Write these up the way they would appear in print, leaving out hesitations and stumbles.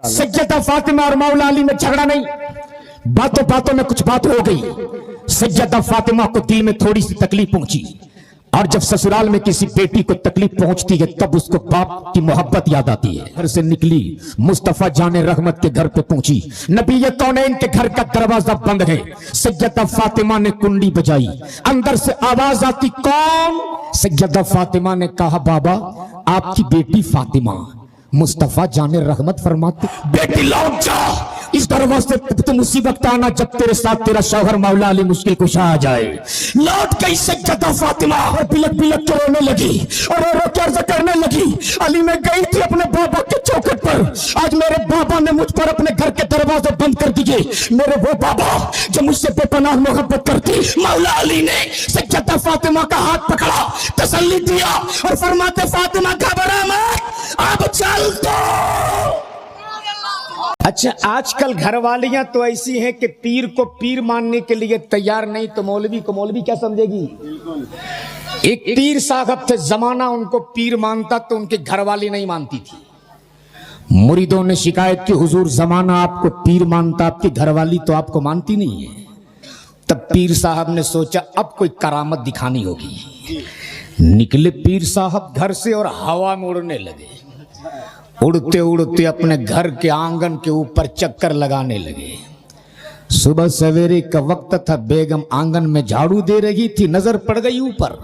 सैयदा फातिमा और मौला अली में झगड़ा नहीं, बातों बातों में कुछ बात हो गई। सैयदा फातिमा को दिल में थोड़ी सी तकलीफ पहुंची, और जब ससुराल में किसी बेटी को तकलीफ पहुंचती है तब उसको बाप की मोहब्बत याद आती है। घर से निकली, मुस्तफा जाने रहमत के घर पे पहुंची। नबी कौनैन के घर का दरवाजा बंद है। सैयदा फातिमा ने कुंडी बजाई, अंदर से आवाज आती, कौन? सैयदा फातिमा ने कहा, बाबा आपकी बेटी फातिमा। मुस्तफा जाने रहमत फरमाते, बेटी लौट जा, इस दरवाजे पे तुम उसी वक्त आना जब तेरे साथ तेरा शौहर मौला अली मुश्किल कुशा आ जाए। लौट गई सैयदा फातिमा और बिलक बिलक के रोने लगी और रो के अर्ज करने लगी, अली मैं गई थी अपने बाबा के चौखट पर, आज मेरे बाबा ने मुझ पर अपने घर के दरवाजे बंद कर दिए। मेरे वो बाबा जो मुझसे बेपनाह मोहब्बत करती। मौला अली ने सैयदा फातिमा का हाथ पकड़ा, तसल्ली दिया और फरमाते, फातिमा घबरा मत, अब चल दो। अच्छा, आजकल घरवालियां तो ऐसी हैं कि पीर को पीर मानने के लिए तैयार नहीं तो मौलवी को मौलवी क्या समझेगी। एक पीर साहब थे, जमाना उनको पीर मानता तो उनकी घरवाली नहीं मानती थी। मुरीदों ने शिकायत की, हुजूर जमाना आपको पीर मानता, आपकी घरवाली तो आपको मानती नहीं है। तब पीर साहब ने सोचा अब कोई करामत दिखानी होगी। निकले पीर साहब घर से और हवा में उड़ने लगे। उड़ते उड़ते अपने घर के आंगन के ऊपर चक्कर लगाने लगे। सुबह सवेरे का वक्त था, बेगम आंगन में झाड़ू दे रही थी, नजर पड़ गई ऊपर।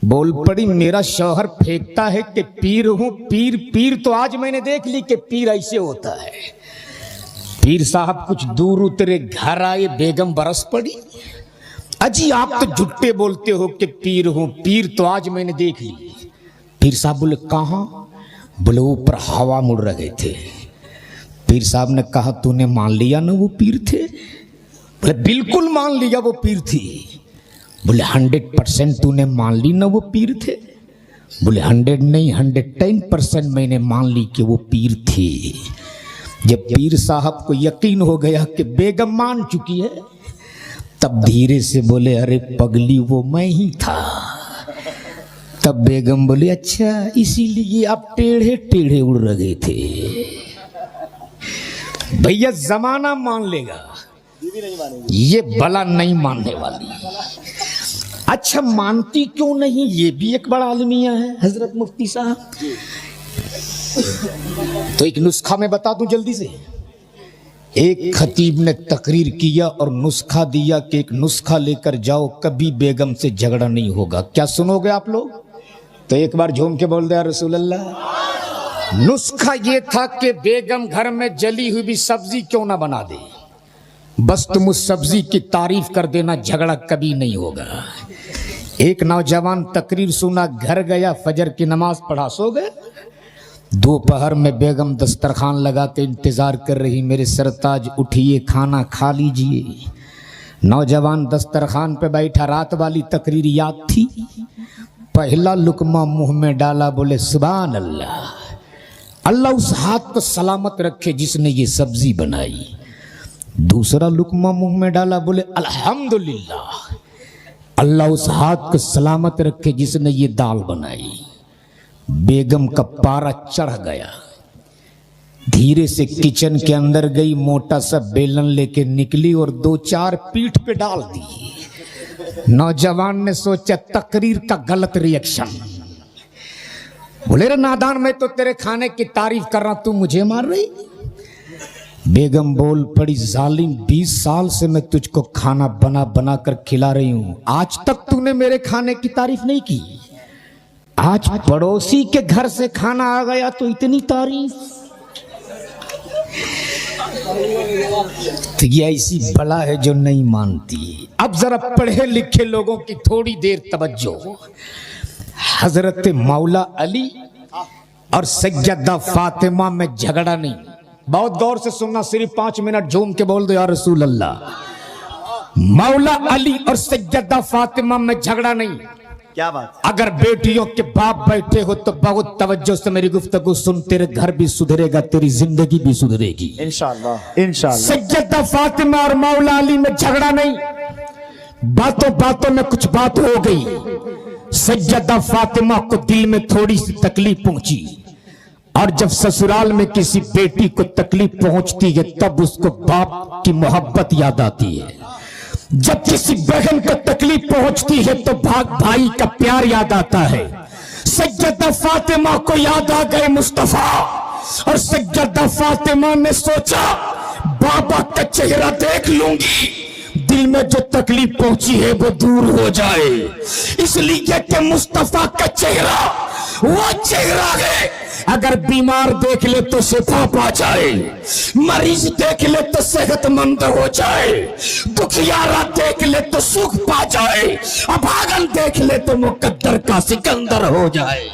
बोल पड़ी, मेरा शौहर फेंकता है कि पीर हूं, पीर पीर तो आज मैंने देख ली कि पीर ऐसे होता है। पीर साहब कुछ दूर उतरे, घर आए, बेगम बरस पड़ी, अजी आप तो झूठे बोलते हो कि पीर हूं, पीर तो आज मैंने देख ली। पीर साहब बोले, कहां? बोले ऊपर हवा मुड़ रहे थे। पीर साहब ने कहा, तूने मान लिया ना वो पीर थे? बोले बिल्कुल मान लिया वो पीर थी। बोले 100% तूने मान ली ना वो पीर थे? बोले 100 नहीं 110% मैंने मान ली कि वो पीर थी। जब पीर साहब को यकीन हो गया कि बेगम मान चुकी है, तब धीरे से बोले, अरे पगली वो मैं ही था। तब बेगम बोले, अच्छा इसीलिए आप टेढ़े टेढ़े उड़ रहे थे। भैया जमाना मान लेगा, ये भला नहीं मानने वाली। अच्छा मानती क्यों नहीं, ये भी एक बड़ा आलमिया है हजरत मुफ्ती साहब। तो एक नुस्खा मैं बता दूं जल्दी से। एक खतीब ने तकरीर किया और नुस्खा दिया कि एक नुस्खा लेकर जाओ, कभी बेगम से झगड़ा नहीं होगा। क्या सुनोगे आप लोग? तो एक बार झूम के बोल दे, या रसूल अल्लाह। नुस्खा ये था कि बेगम घर में जली हुई भी सब्जी क्यों ना बना दे, बस तुम उस सब्जी की तारीफ कर देना, झगड़ा कभी नहीं होगा। एक नौजवान तकरीर सुना, घर गया, फजर की नमाज पढ़ा, सो गए। दोपहर में बेगम दस्तरखान लगा के इंतजार कर रही, मेरे सरताज उठिए खाना खा लीजिए। नौजवान दस्तरखान पे बैठा, रात वाली तकरीर याद थी। पहला लुकमा मुंह में डाला, बोले सुभान अल्लाह, अल्लाह उस हाथ को सलामत रखे जिसने ये सब्जी बनाई। दूसरा लुकमा मुंह में डाला, बोले अल्हम्दुलिल्लाह, अल्लाह उस हाथ को सलामत रखे जिसने ये दाल बनाई। बेगम का पारा चढ़ गया, धीरे से किचन के अंदर गई, मोटा सा बेलन लेके निकली और 2-4 पीठ पे डाल दी। नौजवान ने सोचा तकरीर का गलत रिएक्शन। बोले रे नादान, मैं तो तेरे खाने की तारीफ कर रहा, तू मुझे मार रही। बेगम बोल पड़ी, जालिम 20 साल से मैं तुझको खाना बना बना कर खिला रही हूं, आज तक तूने मेरे खाने की तारीफ नहीं की। आज पड़ोसी के घर से खाना आ गया तो इतनी तारीफ। तो ये ऐसी बला है जो नहीं मानती। अब जरा पढ़े लिखे लोगों की थोड़ी देर तवज्जो। हजरत मौला अली और सैयदा फातिमा में झगड़ा नहीं, बहुत गौर से सुनना, सिर्फ 5 मिनट झूम के बोल दो या रसूल अल्लाह। मौला अली और सैयदा फातिमा में झगड़ा नहीं। क्या बात। अगर बेटियों के बाप बैठे हो तो बहुत तवज्जो से मेरी गुफ्तगू सुन, तेरे घर भी सुधरेगा, तेरी जिंदगी भी सुधरेगी इंशाअल्लाह इंशाअल्लाह। सैयदा फातिमा और मौला अली में झगड़ा नहीं, बातों बातों में कुछ बात हो गई। सैयदा फातिमा को दिल में थोड़ी सी तकलीफ पहुंची, और जब ससुराल में किसी बेटी को तकलीफ पहुंचती है तब उसको बाप की मोहब्बत याद आती है। जब किसी बहन को तकलीफ पहुंचती है तो भाई का प्यार याद आता है। सैयदा फातिमा को याद आ गए मुस्तफा, और सैयदा फातिमा ने सोचा बाबा का चेहरा देख लूंगी, दिल में जो तकलीफ पहुंची है वो दूर हो जाए। इसलिए कि मुस्तफा का चेहरा वो चेहरा है, अगर बीमार देख ले तो शिफा पा जाए, मरीज देख ले तो सेहतमंद हो जाए, दुखियारा देख ले तो सुख पा जाए, अभागन देख ले तो मुकद्दर का सिकंदर हो जाए।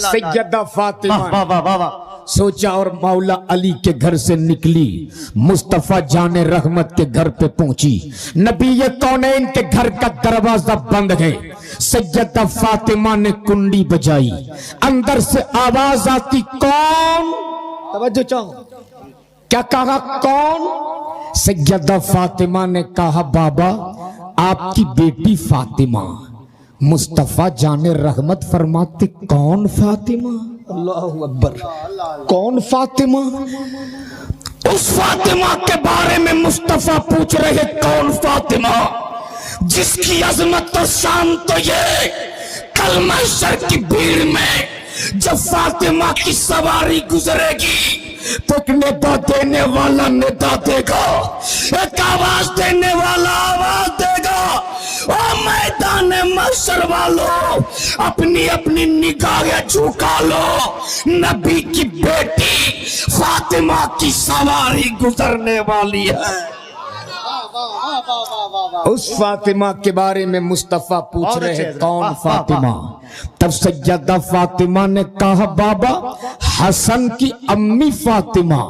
सैयदा फातिमा वाह सोचा और मौला अली के घर से निकली, मुस्तफा जाने रहमत के घर पे पहुंची। नबी ये कौनैन के घर का दरवाजा बंद है। सैयदा फातिमा ने कुंडी बजाई, अंदर से आवाज आती, कौन? तवज्जो चाहो, क्या कहा? कौन? सैयदा फातिमा ने कहा, बाबा आपकी बेटी फातिमा। मुस्तफा जाने रहमत फरमाते, कौन फातिमा? अल्लाहु अकबर, कौन फातिमा? उस फातिमा के बारे में मुस्तफा पूछ रहे, कौन फातिमा जिसकी अजमत और शान तो ये कल महशर की भीड़ में जब फातिमा की सवारी गुजरेगी तो एक निदा देने वाला निदा देगा, एक आवाज देने वाला आवाज देगा। ओ मैदान महशर वालों, अपनी अपनी निगाहें झुका लो, नबी की बेटी फातिमा की सवारी गुजरने वाली है। उस फातिमा के बारे में मुस्तफा पूछ रहे हैं, कौन फातिमा? तब सैयदा फातिमा ने कहा, बाबा हसन की अम्मी फातिमा।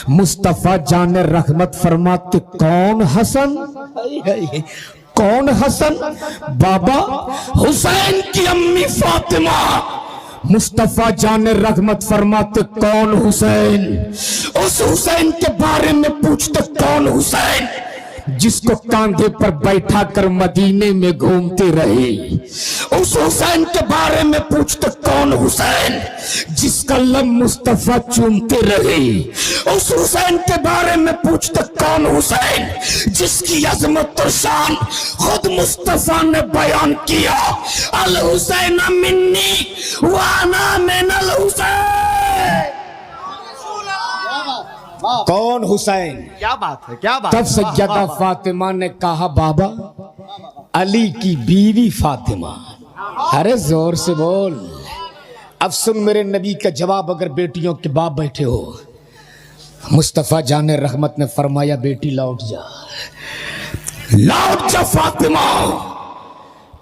मुस्तफा जाने रहमत फरमाते, कौन हसन? कौन हसन? बाबा हुसैन की अम्मी फातिमा। मुस्तफा जाने रहमत फरमाते, कौन हुसैन? उस हुसैन के बारे में पूछते, कौन हुसैन जिसको कांधे पर बैठा कर मदीने में घूमते रहे? उस हुसैन के बारे में पूछते, कौन हुसैन जिसका लब मुस्तफा चूमते रहे? उस हुसैन के बारे में पूछते, कौन हुसैन जिसकी अजमत और शान खुद मुस्तफा ने बयान किया, अल हुसैन मिन्नी व अना मिनल हुसैन। कौन हुसैन? क्या बात है, क्या बात। तब सैयदा फातिमा ने कहा, बाबा अली की बीवी फातिमा। अरे जोर से बोल, अब सुन मेरे नबी का जवाब, अगर बेटियों के बाप बैठे हो। मुस्तफा जाने रहमत ने फरमाया, बेटी लौट जा, लौट जा फातिमा।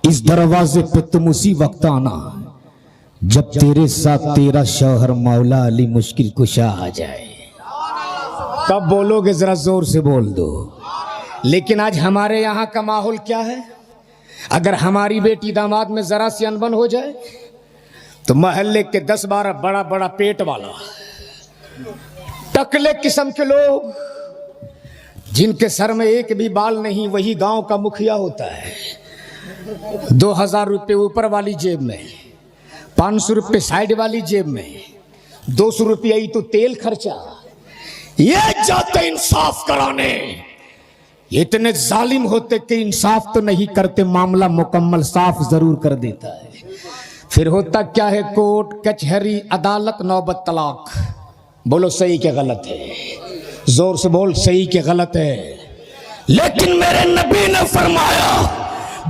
इस दरवाजे पे तुम उसी वक्त आना जब तेरे साथ तेरा शौहर मौला अली मुश्किल कुशा आ जाए। तब बोलोगे, जरा जोर से बोल दो। लेकिन आज हमारे यहाँ का माहौल क्या है? अगर हमारी बेटी दामाद में जरा सी अनबन हो जाए तो मोहल्ले के 10-12 बड़ा बड़ा पेट वाला टकले किस्म के लोग जिनके सर में एक भी बाल नहीं, वही गांव का मुखिया होता है। 2000 रुपये ऊपर वाली जेब में, 500 रुपये साइड वाली जेब में, 200 रुपया ही तो तेल खर्चा। ये जाते इंसाफ कराने, इतने जालिम होते कि इंसाफ तो नहीं करते, मामला मुकम्मल साफ जरूर कर देता है। फिर होता क्या है? कोर्ट कचहरी अदालत नौबत तलाक। बोलो सही के गलत है? जोर से बोल, सही के गलत है। लेकिन मेरे नबी ने फरमाया,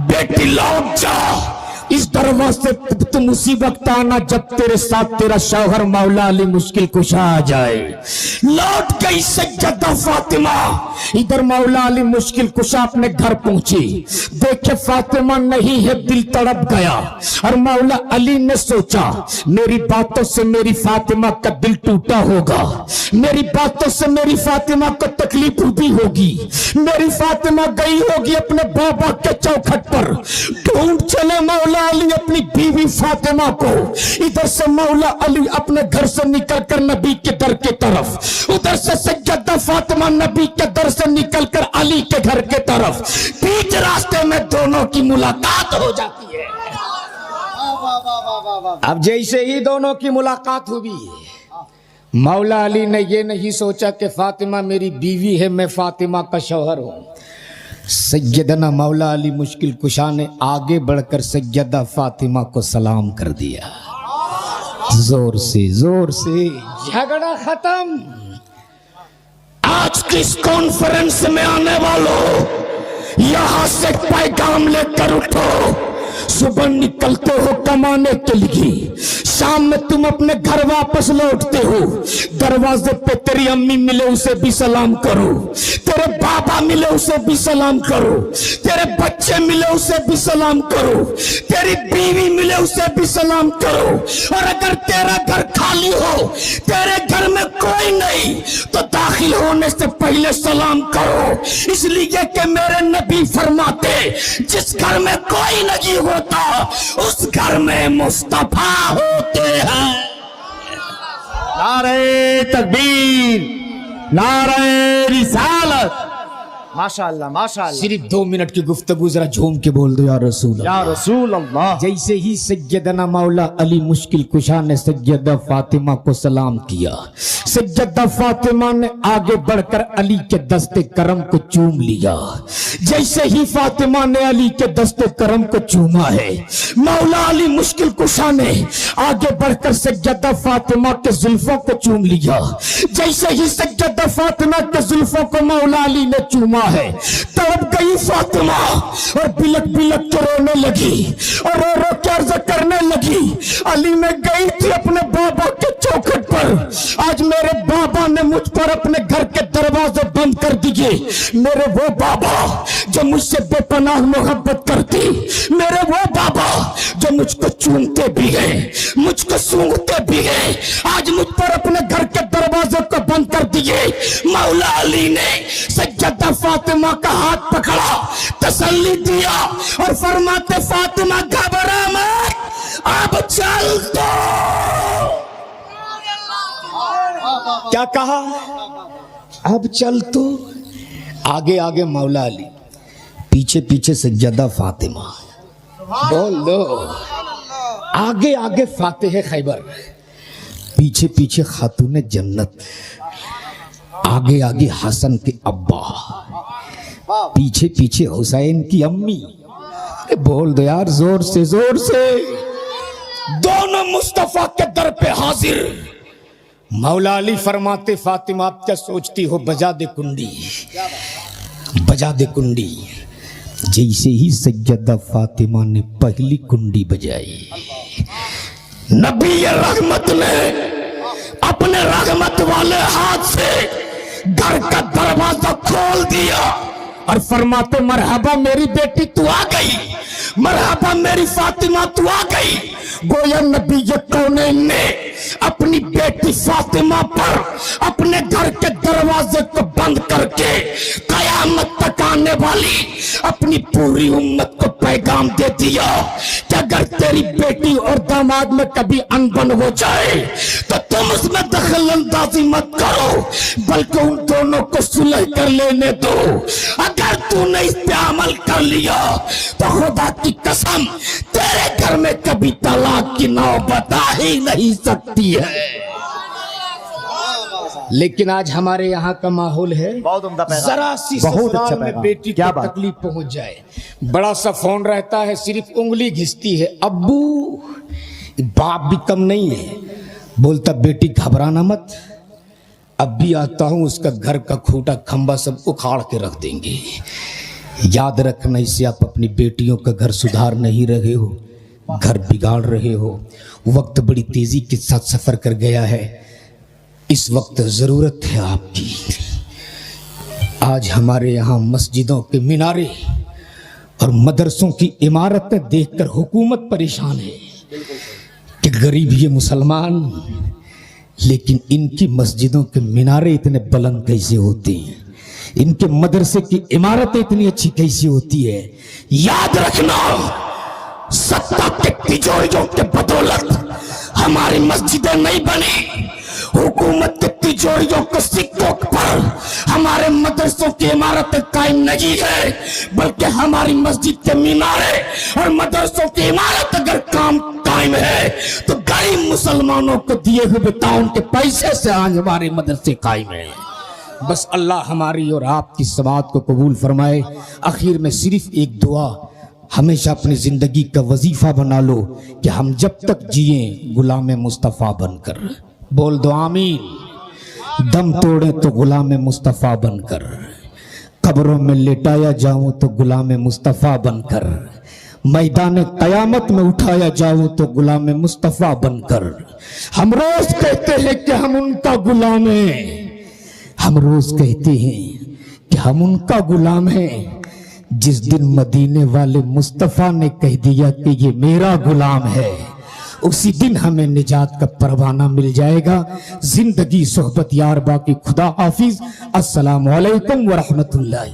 बेटी लौट जा, इस दरवाजे पे तुम उसी वक्त आना जब तेरे साथ तेरा शौहर मौला अली मुश्किल कुशा आ जाए। लौट गई सैयदा फातिमा, इधर मौला अली मुश्किल कुशा अपने घर पहुंची, देखे फातिमा नहीं है, दिल तड़प गया। और मौला अली ने सोचा, मेरी बातों से मेरी फातिमा का दिल टूटा होगा, मेरी बातों से मेरी फातिमा को तकलीफ भी होगी, मेरी फातिमा गई होगी अपने बाबा के चौखट पर। ढूंढ चले मौला अली अपनी बीवी फातिमा को। इधर से मौला अली अपने घर से निकलकर नबी के दर की तरफ, उधर से सैयदा फातिमा नबी के दर से निकलकर अली के घर के तरफ। बीच रास्ते में दोनों की मुलाकात हो जाती है। अब जैसे ही दोनों की मुलाकात हुई, मौला अली ने यह नहीं सोचा कि फातिमा मेरी बीवी है, मैं फातिमा का शौहर हूं। सैयदना मौला अली मुश्किल कुशा ने आगे बढ़कर सैयदा फातिमा को सलाम कर दिया, जोर से झगड़ा खत्म। आज की इस कॉन्फ्रेंस में आने वालों, यहां से पैगाम लेकर उठो। सुबह निकलते हो कमाने के लिए, शाम में तुम अपने घर वापस लौटते हो, दरवाजे पे तेरी अम्मी मिले उसे भी सलाम करो, तेरे बाबा मिले उसे भी सलाम करो, तेरे बच्चे मिले उसे भी सलाम करो, तेरी बीवी मिले उसे भी सलाम करो। और अगर तेरा घर खाली हो, तेरे घर में कोई नहीं, तो दाखिल होने से पहले सलाम करो, इसलिए कि मेरे नबी फरमाते जिस घर में कोई नहीं होता उस घर में मुस्तफा होते हैं। नारे तकबीर, नारे रिसालत। माशाअल्लाह माशाअल्लाह। सिर्फ 2 मिनट की गुफ्तगू जरा झूम के बोल दो या रसूल या रसूल अल्लाह। जैसे ही सैयदना मौला अली मुश्किल कुशा ने सैयदा फातिमा को सलाम किया, सैयदा फातिमा ने आगे बढ़कर अली के दस्ते करम को चूम लिया। जैसे ही फातिमा ने अली के दस्ते करम को चूमा है, मौला अली मुश्किल कुशा ने आगे बढ़कर सैयदा फातिमा के जुल्फों को चूम लिया। जैसे ही सैयदा फातिमा के जुल्फों को मौला अली ने चूमा है, तड़प गई फातिमा और बिलक बिलक के रोने लगी और रो रो के अर्ज करने लगी। अली में गई थी अपने बाबा के चौखट पर, आज मेरे बाबा ने मुझ पर अपने घर के दरवाजे बंद कर दिए। मेरे वो बाबा जो मुझसे बेपनाह मोहब्बत करती, मेरे वो बाबा जो मुझको चूमते भी हैं, मुझको सूंघते भी हैं, आज मुझ पर अपने घर के दरवाजे को बंद कर दिए। मौला अली ने सैयदा फातिमा का हाथ पकड़ा, तसल्ली दिया और फरमाते फातिमा घबरा मत, अब चल दो। क्या कहा? अब चल तो। आगे आगे मौला अली, पीछे पीछे सैयदा फातिमा। बोल दो। आगे आगे फातिह खैबर, पीछे पीछे खातून जन्नत, आगे आगे हसन के अब्बा, पीछे पीछे हुसैन की अम्मी। बोल दो यार जोर से दोनों मुस्तफा के दर पे हाजिर। मौला अली फरमाते फातिमा आप क्या सोचती हो, बजा दे कुंडी, बजा दे कुंडी। जैसे ही सैयदा फातिमा ने पहली कुंडी बजाई, नबी रहमत ने अपने रहमत वाले हाथ से घर का दरवाजा खोल दिया और फरमाते मरहबा मेरी बेटी तू आ गई, मरहबा मेरी फातिमा तू आ गई। गोया नबी ये कौनैन ने अपनी बेटी फातिमा पर अपने घर के दरवाजे को बंद करके कयामत तक आने वाली अपनी पूरी उम्मत को पैगाम दे दिया कि अगर तेरी बेटी और दामाद में कभी अनबन हो जाए तो तुम उसमें दखल अंदाजी मत करो, बल्कि उन दोनों को सुलह कर लेने दो। अगर तूने इस पे अमल कर लिया तो खुदा की कसम तेरे घर में कभी तलाक की नौबत आ ही नहीं सकती है। लेकिन आज हमारे यहाँ का माहौल है, बहुत उम्दा पैगाम, जरा सी बहुत ससुराल अच्छा में पैगाम। बेटी क्या को बात? तकलीफ पहुंच जाए, बड़ा सा फोन रहता है, सिर्फ उंगली घिसती है, अब्बू। बाप भी कम नहीं है, बोलता बेटी घबराना मत, अब भी आता हूं, उसका घर का खूंटा खंबा सब उखाड़ के रख देंगे। याद रखना, इससे आप अपनी बेटियों का घर सुधार नहीं रहे हो, घर बिगाड़ रहे हो। वक्त बड़ी तेजी के साथ सफर कर गया है, इस वक्त जरूरत है आपकी। आज हमारे यहाँ मस्जिदों के मीनारे और मदरसों की इमारतें देखकर हुकूमत परेशान है कि गरीब ये मुसलमान, लेकिन इनकी मस्जिदों के मीनारे इतने बुलंद कैसे होते हैं, इनके मदरसे की इमारतें इतनी अच्छी कैसी होती है। याद रखना, सत्ता के तिजोरियों के बदौलत हमारी मस्जिदें नहीं बनी, हुकूमत के तिजोरियों के सिक्कों पर हमारे मदरसों की इमारतें कायम नहीं है, बल्कि हमारी मस्जिद के मीनारे और मदरसों की इमारत अगर कायम कायम है तो गरीब मुसलमानों को दिए हुए ताउन के पैसे से आज हमारे मदरसे कायम है। बस अल्लाह हमारी और आपकी समात को कबूल फरमाए। आखिर में सिर्फ एक दुआ हमेशा अपनी जिंदगी का वजीफा बना लो कि हम जब तक जिए गुलाम मुस्तफ़ा बनकर। बोल दो आमीन। दम तोड़े तो गुलाम मुस्तफ़ा बनकर, कब्रों में लेटाया जाऊं तो गुलाम मुस्तफ़ा बनकर, मैदान क़यामत में उठाया जाऊं तो गुलाम मुस्तफ़ा बनकर। हम रोज कहते हैं कि हम उनका गुलाम हैं, हम रोज कहते हैं कि हम उनका गुलाम हैं। जिस दिन मदीने वाले मुस्तफ़ा ने कह दिया कि ये मेरा गुलाम है, उसी दिन हमें निजात का परवाना मिल जाएगा। जिंदगी सोहबत यार बाकी। खुदा हाफिज। अस्सलामु अलैकुम व रहमतुल्लाहि।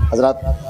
हजरत